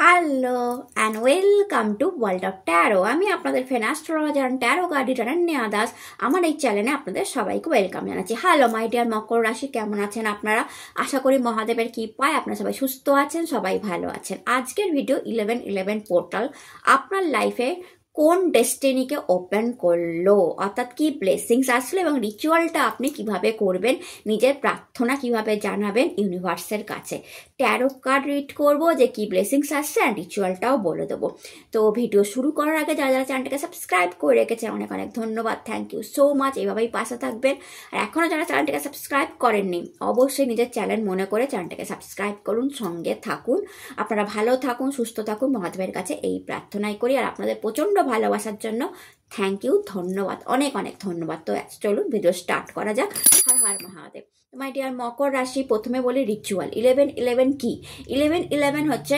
Hello and welcome to world of tarot. আমি আপনাদের friend astrologer tarot guard Ananya Das. আমার এই চ্যানেলে আপনাদের সবাইকে ওয়েলকাম জানাচ্ছি। হ্যালো মাই ডিয়ার মকর রাশি, কেমন আছেন আপনারা? আশা করি মহাদেবের কৃপায় আপনারা সবাই সুস্থ আছেন, সবাই ভালো আছেন। আজকের ভিডিও 1111 পোর্টাল আপনার লাইফে কোন ডেস্টিনিকে ওপেন করলো, অর্থাৎ কি ব্লেসিংস আসলো এবং রিচুয়ালটা আপনি কিভাবে করবেন, নিজের প্রার্থনা কিভাবে জানাবেন ইউনিভার্সের কাছে। ট্যারো কার্ড রিড করবো যে কি ব্লেসিংস আসছে, আর রিচুয়ালটাও বলে দেবো। তো ভিডিও শুরু করার আগে যারা যারা চ্যানেলটাকে সাবস্ক্রাইব করে রেখেছেন অনেক অনেক ধন্যবাদ, থ্যাংক ইউ সো মাচ। এইভাবেই পাশে থাকবেন। আর এখনও যারা চ্যানেলটাকে সাবস্ক্রাইব করেননি অবশ্যই নিজের চ্যানেল মনে করে চ্যানেলটাকে সাবস্ক্রাইব করুন, সঙ্গে থাকুন। আপনারা ভালো থাকুন, সুস্থ থাকুন, মহাদেবের কাছে এই প্রার্থনাই করি। আর আপনাদের প্রচণ্ড ভালোবাসার জন্য থ্যাংক ইউ, ধন্যবাদ, অনেক অনেক ধন্যবাদ। তো চলুন ভিডিও স্টার্ট করা যাক। হর হর মহাদেব। মাই ডিয়ার মকর রাশি, প্রথমে বলি রিচুয়াল। 1111 কি? 1111 হচ্ছে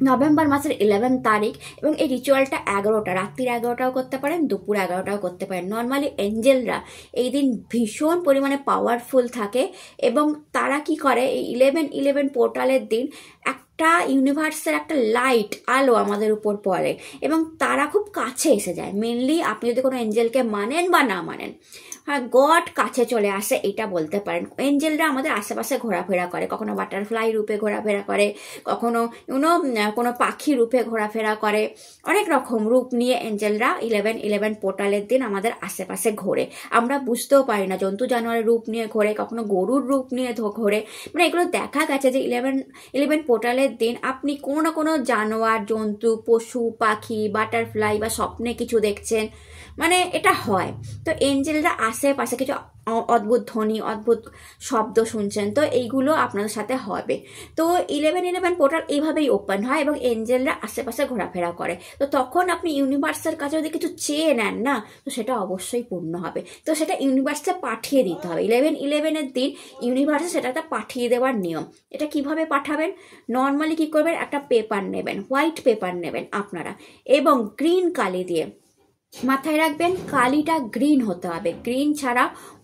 নভেম্বর মাসের 11 তারিখ এবং এই রিচুয়ালটা 11টা, রাত্রির 11টাও করতে পারেন, দুপুর 11টাও করতে পারেন। নর্মালি এঞ্জেলরা এই দিন ভীষণ পরিমাণে পাওয়ারফুল থাকে এবং তারা কি করে, এই 1111 পোর্টালের দিন একটা ইউনিভার্সের একটা লাইট আলো আমাদের উপর পড়ে এবং তারা খুব কাছে এসে যায়। মেনলি আপনি যদি কোনো এঞ্জেলকে মানেন বা না মানেন, হ্যাঁ, গড কাছে চলে আসে এটা বলতে পারেন। এঞ্জেলরা আমাদের আশেপাশে ঘোরাফেরা করে, কখনো বাটারফ্লাই রূপে ঘোরাফেরা করে, কখনো কোনো পাখি রূপে ঘোরাফেরা করে। অনেক রকম রূপ নিয়ে এঞ্জেলরা 1111 পোর্টালের দিন আমাদের আশেপাশে ঘোরে। আমরা বুঝতেও পারি না, জন্তু জানোয়ারের রূপ নিয়ে ঘোরে, কখনো গরুর রূপ নিয়ে ঘোরে। মানে এগুলো দেখা গেছে যে 1111 পোর্টালের দিন আপনি কোনো না কোনো জানোয়ার, জন্তু, পশু, পাখি, বাটারফ্লাই বা স্বপ্নে কিছু দেখছেন, মানে এটা হয়। তো এঞ্জেলরা আশেপাশে কিছু অদ্ভুত ধ্বনি, অদ্ভুত শব্দ শুনছেন, তো এইগুলো আপনাদের সাথে হবে। তো 1111 পোর্টাল এইভাবেই ওপেন হয় এবং এঞ্জেলরা আশেপাশে ঘোরাফেরা করে। তো তখন আপনি ইউনিভার্সের কাছে যদি কিছু চেয়ে নেন না, তো সেটা অবশ্যই পূর্ণ হবে। তো সেটা ইউনিভার্সে পাঠিয়ে দিতে হবে। 1111-এর দিন ইউনিভার্সে সেটাতে পাঠিয়ে দেওয়ার নিয়ম। এটা কিভাবে পাঠাবেন? নর্মালি কি করবেন, একটা পেপার নেবেন, হোয়াইট পেপার নেবেন আপনারা, এবং গ্রিন কালি দিয়ে মাথায় রাখবেন কালিটা গ্রিন হতে হবে। গ্রিন ছাড়া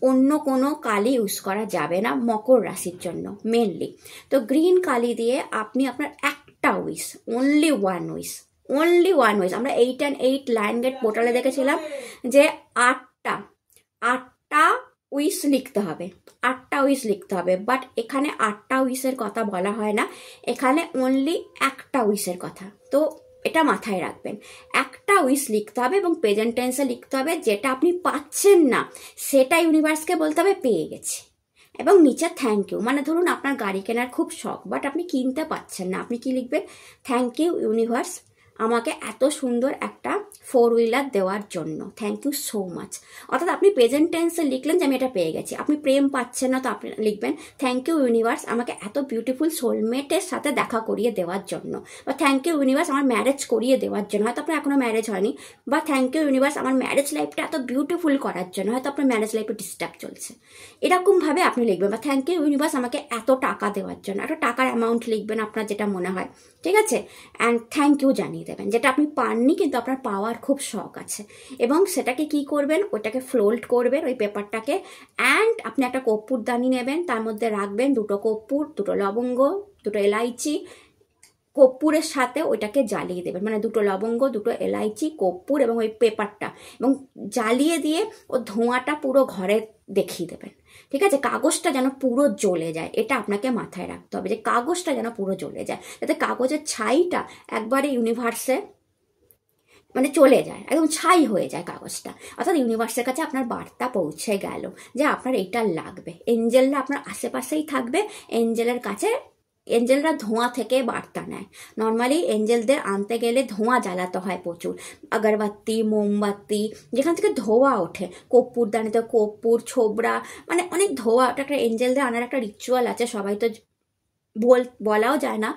অন্য কোনো কালি ইউজ করা যাবে না মকর রাশির জন্য মেনলি। তো গ্রিন কালি দিয়ে আপনি আপনার একটা উইশ, অনলি ওয়ান উইশ। আমরা 8 and 8 লায়ন গেট পোর্টালে দেখেছিলাম যে আটটা উইশ লিখতে হবে, 8টা উইশ লিখতে হবে। বাট এখানে 8টা উইশের কথা বলা হয় না, এখানে অনলি একটা উইশের কথা। তো এটা মাথায় রাখবেন, একটা উইশ লিখতে হবে এবং প্রেজেন্ট টেন্সে লিখতে হবে। যেটা আপনি পাচ্ছেন না সেটা ইউনিভার্সকে বলতে হবে পেয়ে গেছি, এবং নিচে থ্যাংক ইউ। মানে ধরুন আপনার গাড়ি কেনার খুব শখ, বাট আপনি কিনতে পাচ্ছেন না, আপনি কি লিখবেন? থ্যাংক ইউ ইউনিভার্স, আমাকে এত সুন্দর একটা 4 হুইলার দেওয়ার জন্য, থ্যাংক ইউ সো মাচ। অর্থাৎ আপনি প্রেজেন্ট টেন্সে লিখলেন যে আমি এটা পেয়ে গেছি। আপনি প্রেম পাচ্ছেন না, তো আপনি লিখবেন থ্যাংক ইউ ইউনিভার্স, আমাকে এত বিউটিফুল সোলমেটের সাথে দেখা করিয়ে দেওয়ার জন্য, বা থ্যাংক ইউ ইউনিভার্স আমার ম্যারেজ করিয়ে দেওয়ার জন্য। হয়তো আপনার এখনো ম্যারেজ হয়নি, বা থ্যাংক ইউ ইউনিভার্স আমার ম্যারেজ লাইফটা এত বিউটিফুল করার জন্য, হয়তো আপনার ম্যারেজ লাইফে ডিস্টার্ব চলছে। এরকমভাবে আপনি লিখবেন। বা থ্যাংক ইউ ইউনিভার্স আমাকে এত টাকা দেওয়ার জন্য, একটা টাকার অ্যামাউন্ট লিখবেন আপনার যেটা মনে হয়, ঠিক আছে? অ্যান্ড থ্যাংক ইউ জানিয়ে দেবেন, যেটা আপনি পাননি কিন্তু আপনার পাওয়ার খুব শখ আছে। এবং সেটাকে কি করবেন, ওটাকে ফোল্ড করবেন ওই পেপারটাকে, অ্যান্ড আপনি একটা কর্পূরদানি নেবেন, তার মধ্যে রাখবেন 2টো কর্পূর, 2টো লবঙ্গ, 2টো এলাইচি। কর্পূরের সাথে ওইটাকে জ্বালিয়ে দেবেন, মানে 2টো লবঙ্গ, 2টো এলাইচি, কর্পূর এবং ওই পেপারটা, এবং জ্বালিয়ে দিয়ে ও ধোঁয়াটা পুরো ঘরে দেখিয়ে দেবেন। ঠিক আছে? কাগজটা যেন পুরো জ্বলে যায়, এটা আপনাকে মাথায় রাখতে হবে যে কাগজটা যেন পুরো জ্বলে যায়, যাতে কাগজের ছাইটা একবারে ইউনিভার্সে মানে চলে যায়, একদম ছাই হয়ে যায় কাগজটা। অর্থাৎ ইউনিভার্সের কাছে আপনার বার্তা পৌঁছে গেল যে আপনার এইটা লাগবে। এঞ্জেলরা আপনার আশেপাশেই থাকবে। এঞ্জেলরা ধোঁয়া থেকে বার্তা নেয়। নর্মালি এঞ্জেলদের আনতে গেলে ধোঁয়া জ্বালাতে হয় প্রচুর, আগরবাতি, মোমবাতি, যেখান থেকে ধোঁয়া ওঠে, কর্পূরদানিতে কর্পূর, ছোবড়া, মানে অনেক ধোঁয়া। ওটা একটা এঞ্জেলদের আনার একটা রিচুয়াল আছে, সবাই তো বলাও যায় না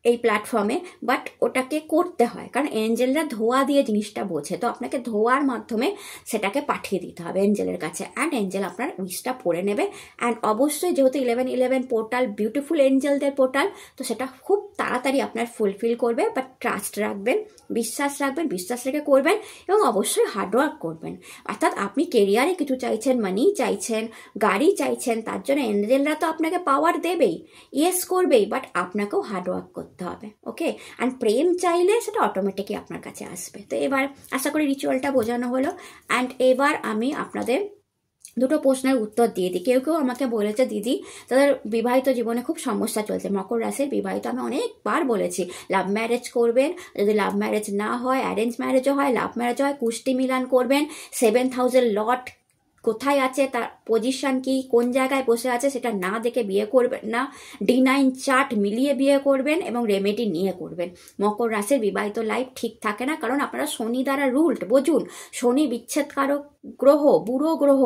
এই প্ল্যাটফর্মে, বাট ওটাকে করতে হয়, কারণ এঞ্জেলরা ধোঁয়া দিয়ে জিনিসটা বোঝে। তো আপনাকে ধোঁয়ার মাধ্যমে সেটাকে পাঠিয়ে দিতে হবে এঞ্জেলের কাছে, অ্যান্ড এঞ্জেল আপনার উইশটা পড়ে নেবে। অ্যান্ড অবশ্যই যেহেতু 1111 পোর্টাল বিউটিফুল এঞ্জেলদের পোর্টাল, তো সেটা খুব তাড়াতাড়ি আপনার ফুলফিল করবে। বাট ট্রাস্ট রাখবেন, বিশ্বাস রেখে করবেন, এবং অবশ্যই হার্ডওয়ার্ক করবেন। অর্থাৎ আপনি কেরিয়ারে কিছু চাইছেন, মানি চাইছেন, গাড়ি চাইছেন, তার জন্য এঞ্জেলরা তো আপনাকে পাওয়ার দেবেই, ইয়েস করবেই, বাট আপনাকেও হার্ডওয়ার্ক করতে করতে হবে, ওকে। অ্যান্ড প্রেম চাইলে সেটা অটোমেটিকই আপনার কাছে আসবে। তো এবার আশা করি রিচুয়ালটা বোঝানো হলো। অ্যান্ড এবার আমি আপনাদের দুটো প্রশ্নের উত্তর দিয়ে দিই। কেউ কেউ আমাকে বলেছে দিদি তাদের বিবাহিত জীবনে খুব সমস্যা চলছে, মকর রাশির বিবাহিত। আমি অনেকবার বলেছি লাভ ম্যারেজ করবেন, যদি লাভ ম্যারেজ না হয় অ্যারেঞ্জ ম্যারেজও হয়, লাভ ম্যারেজ হয় কুষ্টি মিলান করবেন, 7000 লট কোথায় আছে, তার পজিশন কি, কোন জায়গায় বসে আছে সেটা না দেখে বিয়ে করবেন না, D9 চার্ট মিলিয়ে বিয়ে করবেন এবং রেমেডি নিয়ে করবেন। মকর রাশির বিবাহিত লাইফ ঠিক থাকে না, কারণ আপনারা শনি দ্বারা রুলড, বুঝুন। শনি বিচ্ছেদকারক গ্রহ, বুড়ো গ্রহ,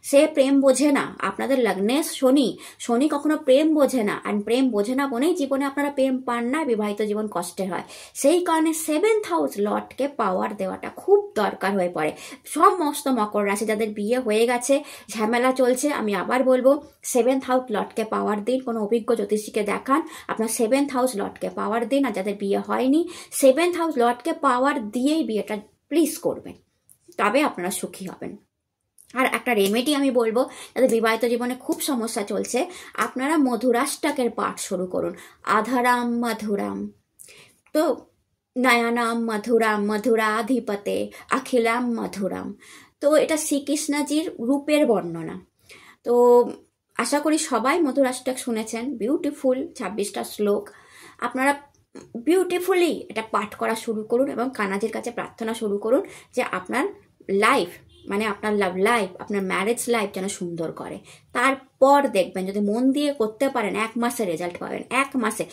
সে প্রেম বোঝে না। আপনাদের লগ্নেশ শনি, শনি কখনো প্রেম বোঝে না। আর প্রেম বোঝে না বলেই জীবনে আপনারা প্রেম পান না, বিবাহিত জীবন কষ্টে হয়। সেই কারণে 7th লটকে পাওয়ার দেওয়াটা খুব দরকার হয়ে পড়ে। সমস্ত মকর রাশি যাদের বিয়ে হয়ে গেছে, ঝামেলা চলছে, আমি আবার বলবো 7th লটকে পাওয়ার দিন। কোনো অভিজ্ঞ জ্যোতিষীকে দেখান, আপনার 7th লটকে পাওয়ার দিন। আর যাদের বিয়ে হয়নি 7th লটকে পাওয়ার দিয়েই বিয়েটা প্লিজ করবেন, তবে আপনারা সুখী হবেন। আর একটা রেমেডি আমি বলবো, যাদের বিবাহিত জীবনে খুব সমস্যা চলছে, আপনারা মধুরাষ্টকের পাঠ শুরু করুন। আধারাম মধুরাম, তো নয়নাম মধুরাম মধুরাধিপতে অখিলাম মধুরাম। তো এটা শ্রীকৃষ্ণজির রূপের বর্ণনা। তো আশা করি সবাই মধুরাষ্টক শুনেছেন, বিউটিফুল 26টা শ্লোক। আপনারা বিউটিফুলি এটা পাঠ করা শুরু করুন এবং কানাজির কাছে প্রার্থনা শুরু করুন যে আপনার লাইফ, মানে আপনার লাভ লাইফ, আপনার ম্যারেজ লাইফ যেন সুন্দর করে। তারপর দেখবেন যদি মন দিয়ে করতে পারেন 1 মাসে রেজাল্ট পাবেন, 1 মাসে।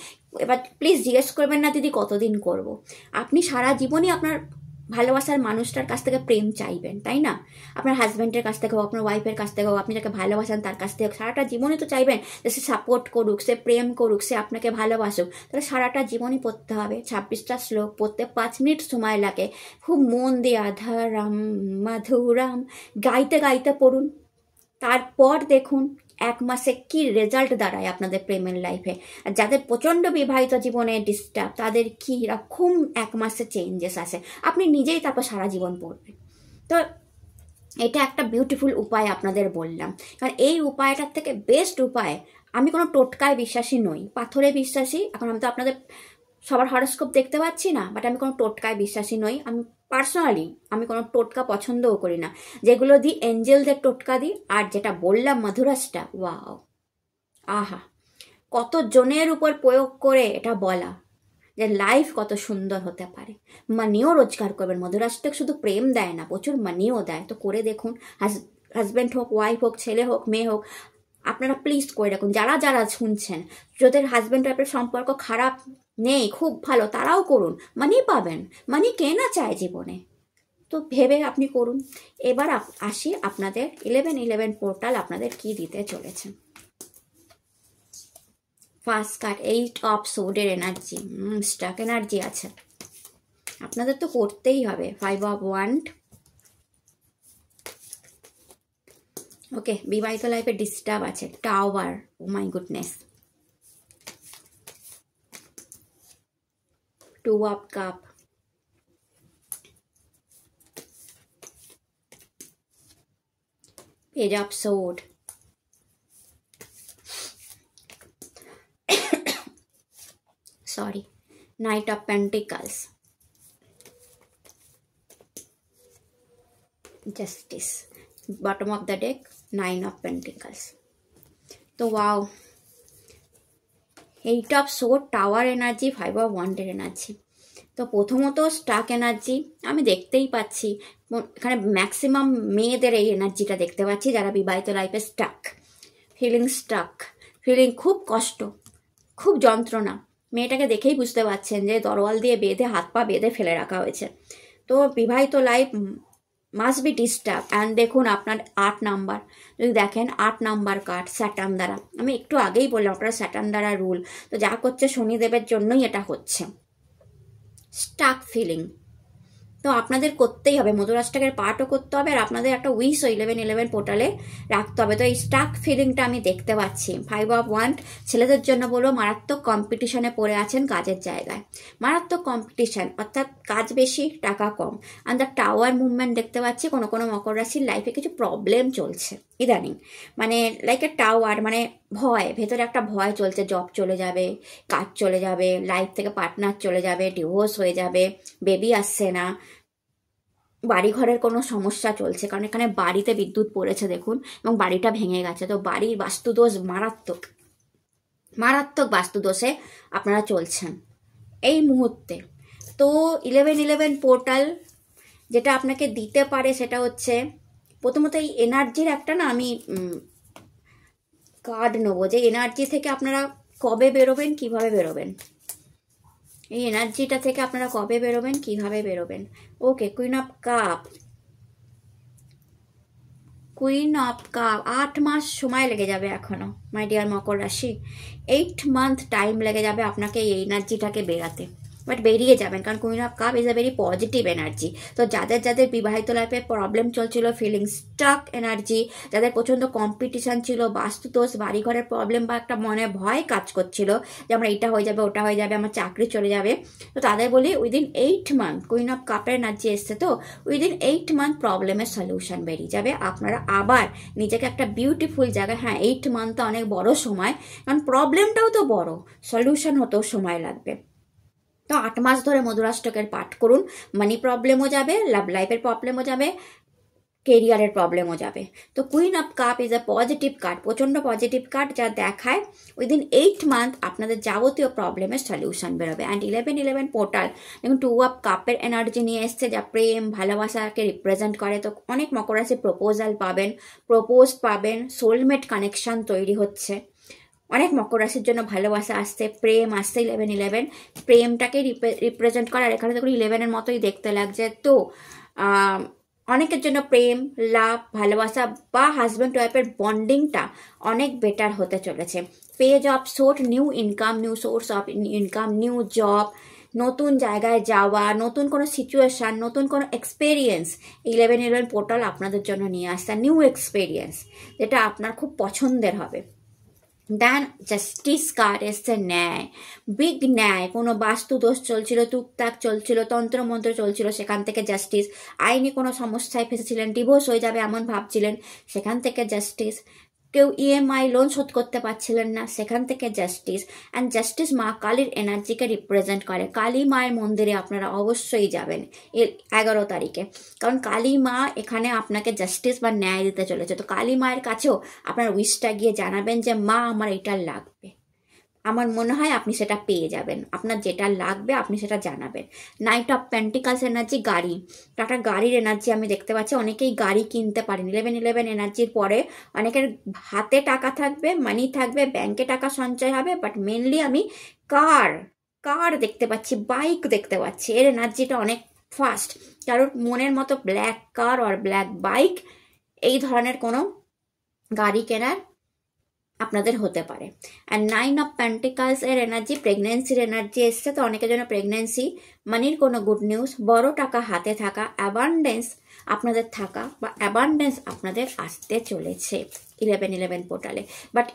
এবার প্লিজ জিজ্ঞেস করবেন না দিদি কতদিন করব। আপনি সারা জীবনই আপনার ভালোবাসার মানুষটার কাছ থেকে প্রেম চাইবেন, তাই না? আপনার হাজব্যান্ডের কাছ থেকে হোক, আপনার ওয়াইফের কাছ থেকে হোক, আপনি যাকে ভালোবাসেন তার কাছ থেকে হোক, সারাটা জীবনে তো চাইবেন যে সে সাপোর্ট করুক, সে প্রেম করুক, সে আপনাকে ভালোবাসুক। তাহলে সারাটা জীবনই পড়তে হবে। 26টা শ্লোক পড়তে 5 মিনিট সময় লাগে। খুব মন দিয়ে আধারাম মধুরাম গাইতে গাইতে পড়ুন। তারপর দেখুন 1 মাসে কি রেজাল্ট দাঁড়ায় আপনাদের প্রেমের লাইফে। আর যাদের প্রচণ্ড বিবাহিত জীবনে ডিস্টার্ব, তাদের কি রকম 1 মাসে চেঞ্জেস আসে আপনি নিজেই তারপর সারা জীবন পড়বেন। তো এটা একটা বিউটিফুল উপায় আপনাদের বললাম, কারণ এই উপায়টার থেকে বেস্ট উপায়, আমি কোনো টোটকায় বিশ্বাসী নই, পাথরে বিশ্বাসী। এখন আমি তো আপনাদের সবার হরস্কোপ দেখতে পাচ্ছি না, বাট আমি কোনো টোটকায় বিশ্বাসী নই। আমি পার্সোনালি আমি কোনো টোটকা পছন্দও করি না। যেগুলো দিই এঞ্জেলদের টোটকা দিই। আর যেটা বললাম মধুরাসটা, ওয়াও, আহা, কত জনের উপর প্রয়োগ করে এটা বলা যে লাইফ কত সুন্দর হতে পারে। মানিও রোজগার করবেন। মধুরাষ্টক শুধু প্রেম দেয় না, প্রচুর মানিও দেয়। তো করে দেখুন, হাজব্যান্ড হোক, ওয়াইফ হোক, ছেলে হোক, মেয়ে হোক, আপনারা প্লিজ করে রাখুন। যারা যারা শুনছেন, যাদের হাজব্যান্ড ওয়াইফের সম্পর্ক খারাপ নেই, খুব ভালো, তারাও করুন। মানি পাবেন, মানি কে না চায় জীবনে। তো ভেবে আপনি করুন। এবার আসি আপনাদের 1111 পোর্টাল আপনাদের কি দিতে চলেছে। ফার্স্ট কার্ড 8 অফ সোর্ডের এনার্জি, স্টাক এনার্জি আছে, আপনাদের তো করতেই হবে। 5 অফ ওয়ান্ড, ওকে, বিবাহিত লাইফে ডিস্টার্ব আছে। Tower, oh my goodness. 2 of cup, page of sword, sorry, Knight of Pentacles, Justice, bottom of the deck 9 of Pentacles। তো wow, 8 of sword, tower energy, 5 of ওয়ান্ডের এনার্জি। তো প্রথমত স্টাক এনার্জি আমি দেখতেই পাচ্ছি, এখানে ম্যাক্সিমাম মেয়েদের এই এনার্জিটা দেখতে পাচ্ছি যারা বিবাহিত লাইফে স্টাক, ফিলিং খুব কষ্ট, খুব যন্ত্রণা। মেয়েটাকে দেখেই বুঝতে পারছেন যে তরোয়াল দিয়ে বেঁধে, হাত পা বেঁধে ফেলে রাখা হয়েছে। তো বিবাহিত life must be disturb. And দেখুন আপনার 8 নাম্বার, যদি দেখেন 8 নাম্বার কার্ড স্যাটার্ন দ্বারা, আমি একটু আগেই বললাম আপনারা স্যাটার্ন দ্বারা রুল, তো যা করছে শনিদেবের জন্যই এটা হচ্ছে। স্টাক ফিলিং, তো আপনাদের করতেই হবে, মধুরাষ্টকের পাঠও করতে হবে, আর আপনাদের একটা উইশও 1111 পোর্টালে রাখতে হবে। তো এই স্টাক ফিলিংটা আমি দেখতে পাচ্ছি। 5 অফ ওয়ান্ড, ছেলেদের জন্য বলবো মারাত্মক কম্পিটিশনে পড়ে আছেন কাজের জায়গায়, মারাত্মক কম্পিটিশন, অর্থাৎ কাজ বেশি টাকা কম। আর দ্য টাওয়ার মুভমেন্ট দেখতে পাচ্ছি, কোনো কোনো মকর রাশির লাইফে কিছু প্রবলেম চলছে ইদানিং, মানে লাইক এ টাওয়ার, মানে ভয়, ভেতরে একটা ভয় চলছে, জব চলে যাবে, কাজ চলে যাবে, লাইফ থেকে পার্টনার চলে যাবে, ডিভোর্স হয়ে যাবে, বেবি আসছে না, বাড়ি ঘরের কোনো সমস্যা চলছে, কারণ এখানে বাড়িতে বিদ্যুৎ পড়েছে দেখুন, এবং বাড়িটা ভেঙে গেছে। তো বাড়ির বাস্তুদোষ মারাত্মক, মারাত্মক বাস্তুদোষে আপনারা চলছেন এই মুহূর্তে। তো 1111 পোর্টাল যেটা আপনাকে দিতে পারে সেটা হচ্ছে, প্রথমত এই এনার্জির একটা না আমি কার্ড নেবো, যে এনার্জি থেকে আপনারা কবে বেরোবেন, কিভাবে বেরোবেন, এই এনার্জিটা থেকে আপনারা কবে বেরোবেন, কিভাবে বেরোবেন। Okay, queen of cup, queen of cup, 8 মাস সময় লেগে যাবে এখনো মাই ডিয়ার মকর রাশি, 8 মান্থ টাইম লেগে যাবে আপনাকে এই এনার্জিটাকে বেরাতে, বাট বেরিয়ে যাবেন, কারণ queen of cup is a very positive energy. তো যাদের যাদের বিবাহিত লাইফে প্রবলেম চলছিল, ফিলিং স্টাক এনার্জি, যাদের প্রচণ্ড কম্পিটিশন ছিল, বাস্তুদোষ, বাড়িঘরের প্রবলেম, বা একটা মনে ভয় কাজ করছিল যে আমার এটা হয়ে যাবে, ওটা হয়ে যাবে, আমার চাকরি চলে যাবে, তো তাদের বলি উইদিন 8 মান্থ, কুইন অফ কাপের এনার্জি এসছে, তো উইদিন 8 মান্থ প্রবলেমের সলিউশন বেরিয়ে যাবে। আপনারা আবার নিজেকে একটা বিউটিফুল জায়গায়, হ্যাঁ 8 মান্থ তো অনেক বড় সময়, কারণ প্রবলেমটাও তো বড়, সলিউশন হতেও সময় লাগবে। তো 8 মাস ধরে মধুরাষ্টকের পাঠ করুন, মানি প্রবলেমও যাবে, লাভ লাইফের প্রবলেমও যাবে, কেরিয়ারের প্রবলেমও যাবে। তো queen of cup is a positive card, প্রচণ্ড পজিটিভ কার্ড, যা দেখায় উইদিন 8 মান্থ আপনাদের যাবতীয় প্রবলেমের সলিউশন বেরোবে। অ্যান্ড 1111 পোর্টাল দেখুন 2 অফ কাপের এনার্জি নিয়ে এসছে, যা প্রেম ভালোবাসাকে রিপ্রেজেন্ট করে। তো অনেক মকর রাশি প্রপোজাল পাবেন, প্রপোজ পাবেন, সোলমেট কানেকশন তৈরি হচ্ছে, অনেক মকর রাশির জন্য ভালোবাসা আসছে, প্রেম আসছে। 1111 প্রেমটাকে রিপ্রেজেন্ট করে, আর এখানে দেখুন 11-এর মতোই দেখতে লাগছে। তো অনেকের জন্য প্রেম, লাভ, ভালোবাসা বা হাজব্যান্ড ওয়াইফের বন্ডিংটা অনেক বেটার হতে চলেছে। Page of sort, new income, new source of income, new job, নতুন জায়গায় যাওয়া, নতুন কোনো সিচুয়েশান, নতুন কোনো এক্সপেরিয়েন্স 1111 পোর্টাল আপনাদের জন্য নিয়ে আসছে, নিউ এক্সপেরিয়েন্স, যেটা আপনার খুব পছন্দের হবে। দেন জাস্টিস কার্ড এসছে, ন্যায়, বিগ ন্যায়, কোনো বাস্তু দোষ চলছিল, টুকটাক চলছিল, তন্ত্রমন্ত্র চলছিল, সেখান থেকে জাস্টিস, আইনি কোনো সমস্যায় ফেসেছিলেন, ডিভোর্স হয়ে যাবে এমন ভাবছিলেন, সেখান থেকে জাস্টিস, কেউ ইএমআই লোন শোধ করতে পারছিলেন না, সেখান থেকে জাস্টিস। অ্যান্ড জাস্টিস মা কালীর এনার্জিকে রিপ্রেজেন্ট করে। কালী মায়ের মন্দিরে আপনারা অবশ্যই যাবেন 11 তারিখে, কারণ কালী মা এখানে আপনাকে জাস্টিস বা ন্যায় দিতে চলেছে। তো কালী মায়ের কাছেও আপনার উইশটা গিয়ে জানাবেন যে মা আমার এটা লাগবে, আমার মনে হয় আপনি সেটা পেয়ে যাবেন, আপনার যেটা লাগবে আপনি সেটা জানাবেন। নাইট অফ পেন্টিকালস এনার্জি, গাড়ি, একটা গাড়ির এনার্জি আমি দেখতে পাচ্ছি, অনেকেই গাড়ি কিনতে পারেন। 1111 এনার্জির পরে অনেকের হাতে টাকা থাকবে, মানি থাকবে, ব্যাংকে টাকা সঞ্চয় হবে, বাট মেনলি আমি কার দেখতে পাচ্ছি, বাইক দেখতে পাচ্ছি, এর এনার্জিটা অনেক ফাস্ট। কারোর মনের মতো ব্ল্যাক কার আর ব্ল্যাক বাইক, এই ধরনের কোনো গাড়ি কেনার আপনাদের হতে পারে। আর 9 অফ পেন্টিকালস এর এনার্জি, প্রেগনেন্সির এনার্জি এসছে। তো অনেকের জন্য প্রেগনেন্সি, মানির কোনো গুড নিউজ, বড় টাকা হাতে থাকা, অ্যাবান্ডেন্স আপনাদের থাকা, বা অ্যাবান্ডেন্স আপনাদের আসতে চলেছে 1111 পোর্টালে। বাট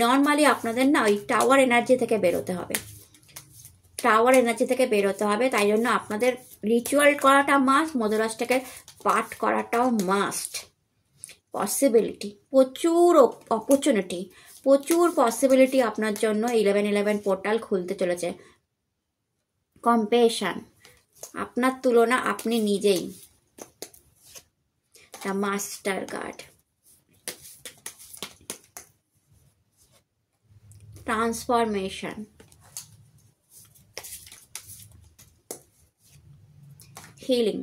নর্মালি আপনাদের না ওই টাওয়ার এনার্জি থেকে বেরোতে হবে, টাওয়ার এনার্জি থেকে বেরোতে হবে। তাই জন্য আপনাদের রিচুয়াল করাটা মাস্ট, মধুরাষ্টকের পাঠ করাটাও মাস্ট। পসিবিলিটি, প্রচুর অপরচুনিটি, প্রচুর পসিবিলিটি আপনার জন্য 1111 পোর্টাল খুলতে চলেছে। কম্পেশন, আপনার তুলনা আপনি নিজেই, the master card, transformation, healing,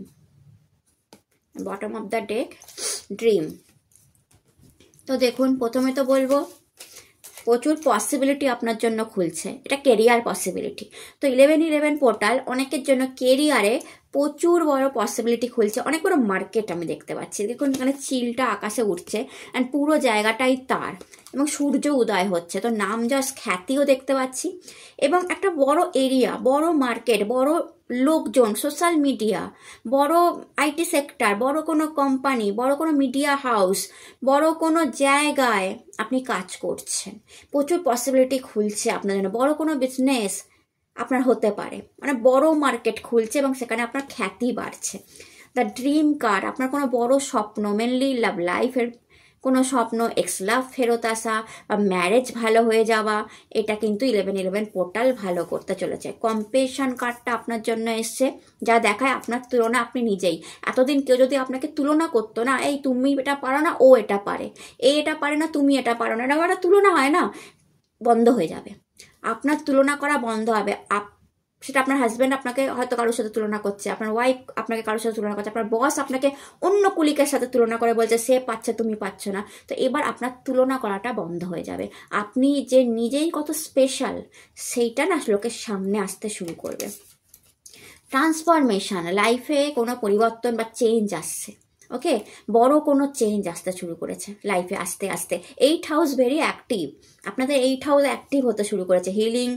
bottom of the deck, dream. তো দেখুন, প্রথমে তো বলবো প্রচুর পসিবিলিটি আপনার জন্য খুলছে, এটা কেরিয়ার পসিবিলিটি। তো 1111 পোর্টাল অনেকের জন্য কেরিয়ারে প্রচুর বড় পসিবিলিটি খুলছে, অনেক বড় মার্কেট আমি দেখতে পাচ্ছি। দেখুন এখানে চিলটা আকাশে উঠছে অ্যান্ড পুরো জায়গাটাই তার, এবং সূর্য উদয় হচ্ছে, তো নাম যশ খ্যাতিও দেখতে পাচ্ছি, এবং একটা বড় এরিয়া, বড় মার্কেট, বড় লোকজন, সোশ্যাল মিডিয়া, বড় আইটি সেক্টর, বড় কোনো কোম্পানি, বড় কোনো মিডিয়া হাউস, বড় কোনো জায়গায় আপনি কাজ করছেন। প্রচুর পসিবিলিটি খুলছে আপনার জন্য, বড় কোনো বিজনেস আপনার হতে পারে, মানে বড় মার্কেট খুলছে এবং সেখানে আপনার খ্যাতি বাড়ছে। দ্য ড্রিম কার্ড, আপনার কোনো বড় স্বপ্ন, মেনলি লাভ লাইফের কোনো স্বপ্ন, এক্স লাভ ফেরত আসা বা ম্যারেজ ভালো হয়ে যাওয়া, এটা কিন্তু 1111 পোর্টাল ভালো করতে চলেছে। কম্পেশন কার্ডটা আপনার জন্য এসছে, যা দেখায় আপনার তুলনা আপনি নিজেই। এতদিন কেউ যদি আপনাকে তুলনা করতো না, এই তুমি এটা পারো না, ও এটা পারে, এটা পারে না, তুমি এটা পারো না, এটা একটা তুলনা হয় না, বন্ধ হয়ে যাবে। আপনার তুলনা করা বন্ধ হবে। সেটা আপনার হাজব্যান্ড আপনাকে হয়তো কারোর সাথে তুলনা করছে, আপনার ওয়াইফ আপনাকে কারোর সাথে তুলনা করছে, আপনার বস আপনাকে অন্য কুলিকের সাথে তুলনা করে বলছে সে পাচ্ছে তুমি পাচ্ছ না। তো এবার আপনার তুলনা করাটা বন্ধ হয়ে যাবে। আপনি যে নিজেই কত স্পেশাল সেইটা না লোকের সামনে আসতে শুরু করবে। ট্রান্সফরমেশন, লাইফে কোনো পরিবর্তন বা চেঞ্জ আসছে, ওকে, বড় কোনো চেঞ্জ আসতে শুরু করেছে লাইফে আস্তে আস্তে। 8 হাউস ভেরি অ্যাক্টিভ, আপনাদের 8 হাউস অ্যাক্টিভ হতে শুরু করেছে। হিলিং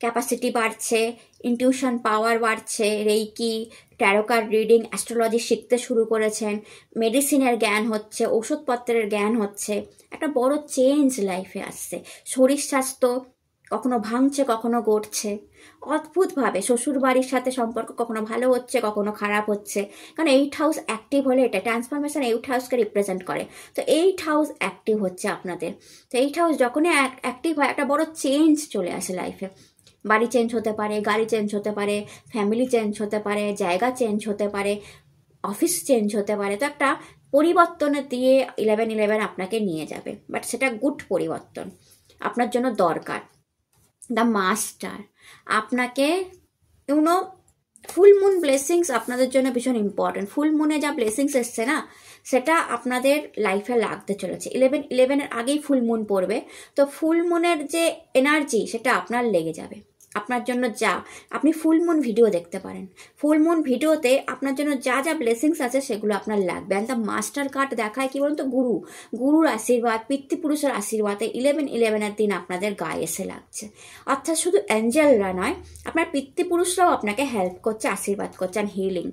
ক্যাপাসিটি বাড়ছে, ইনটিউশন পাওয়ার বাড়ছে, reiki, taro card reading, astrology শিখতে শুরু করেছেন, মেডিসিনের জ্ঞান হচ্ছে, ওষুধপত্রের জ্ঞান হচ্ছে, একটা বড় চেঞ্জ লাইফে আসছে। শরীর স্বাস্থ্য কখনো ভাঙছে, কখনো গড়ছে, অদ্ভুতভাবে শ্বশুর বাড়ির সাথে সম্পর্ক কখনো ভালো হচ্ছে, কখনো খারাপ হচ্ছে, কারণ 8 হাউস অ্যাক্টিভ হলে এটা ট্রান্সফরমেশন 8 হাউসকে রিপ্রেজেন্ট করে। তো 8 হাউস অ্যাক্টিভ হচ্ছে আপনাদের। তো 8 হাউস যখনই অ্যাক্টিভ হয় একটা বড় চেঞ্জ চলে আসে লাইফে। বাড়ি চেঞ্জ হতে পারে, গাড়ি চেঞ্জ হতে পারে, ফ্যামিলি চেঞ্জ হতে পারে, জায়গা চেঞ্জ হতে পারে, অফিস চেঞ্জ হতে পারে। তো একটা পরিবর্তনের দিয়ে 1111 আপনাকে নিয়ে যাবে, বাট সেটা গুড পরিবর্তন আপনার জন্য দরকার। দ্য মাস্টার, আপনাকে ইউনো ফুল মুন ব্লেসিংস আপনাদের জন্য ভীষণ ইম্পর্টেন্ট। ফুল মুনে যা ব্লেসিংস এসছে না, সেটা আপনাদের লাইফে লাগতে চলেছে। 1111 আগেই ফুল মুন পড়বে, তো ফুল মুনের যে এনার্জি সেটা আপনার লেগে যাবে। আপনার জন্য যা, আপনি ফুল মুন ভিডিও দেখতে পারেন, ফুল মুন ভিডিওতে আপনার জন্য যা যা ব্লেসিংস আছে সেগুলো আপনার লাগবে। অ্যান্ড দ্য মাস্টার কার্ড দেখায় কি বলুন তো, গুরুর আশীর্বাদ, পিতৃপুরুষের আশীর্বাদে 1111 দিন আপনাদের গায়ে এসে লাগছে। অর্থাৎ শুধু অ্যাঞ্জেলরা নয়, আপনার পিতৃপুরুষরাও আপনাকে হেল্প করছে, আশীর্বাদ করছেন, হিলিং।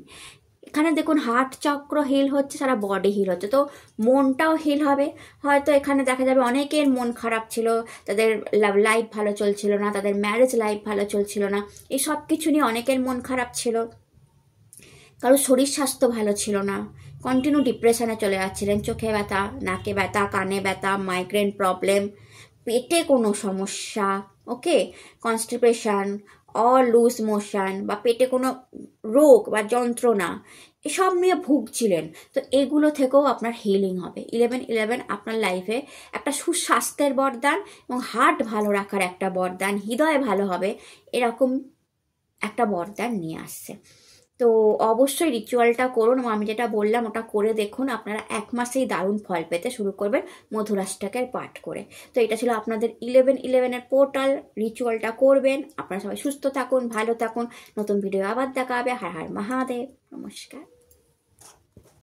এখানে দেখুন হার্ট চক্র হিল হচ্ছে, সারা বডি হিল হচ্ছে, তো মনটাও হিল হবে। হয়তো এখানে দেখা যাবে অনেকের মন খারাপ ছিল, তাদের লাভ লাইফ ভালো চলছিল না, তাদের ম্যারেজ লাইফ ভালো চলছিল না, এই সব কিছু নিয়ে অনেকের মন খারাপ ছিল। কারো শরীর স্বাস্থ্য ভালো ছিল না, কন্টিনিউ ডিপ্রেশনে চলে যাচ্ছিলেন, চোখে ব্যথা, নাকে ব্যথা, কানে ব্যথা, মাইগ্রেন প্রবলেম, পেটে কোনো সমস্যা, ওকে, কনস্টিপেশন, লুজ মোশন বা পেটে কোনো রোগ বা যন্ত্রণা, এসব নিয়ে ভুগছিলেন। তো এগুলো থেকেও আপনার হিলিং হবে। 1111 আপনার লাইফে একটা সুস্বাস্থ্যের বরদান এবং হার্ট ভালো রাখার একটা বরদান, হৃদয় ভালো হবে, এরকম একটা বরদান নিয়ে আসছে। তো অবশ্যই রিচুয়ালটা করুন, এবং আমি যেটা বললাম ওটা করে দেখুন, আপনারা 1 মাসেই দারুণ ফল পেতে শুরু করবেন মধুরাষ্টকের পাঠ করে। তো এটা ছিল আপনাদের 1111 পোর্টাল, রিচুয়ালটা করবেন। আপনারা সবাই সুস্থ থাকুন, ভালো থাকুন, নতুন ভিডিও আবার দেখা হবে। হর হর মহাদেব, নমস্কার।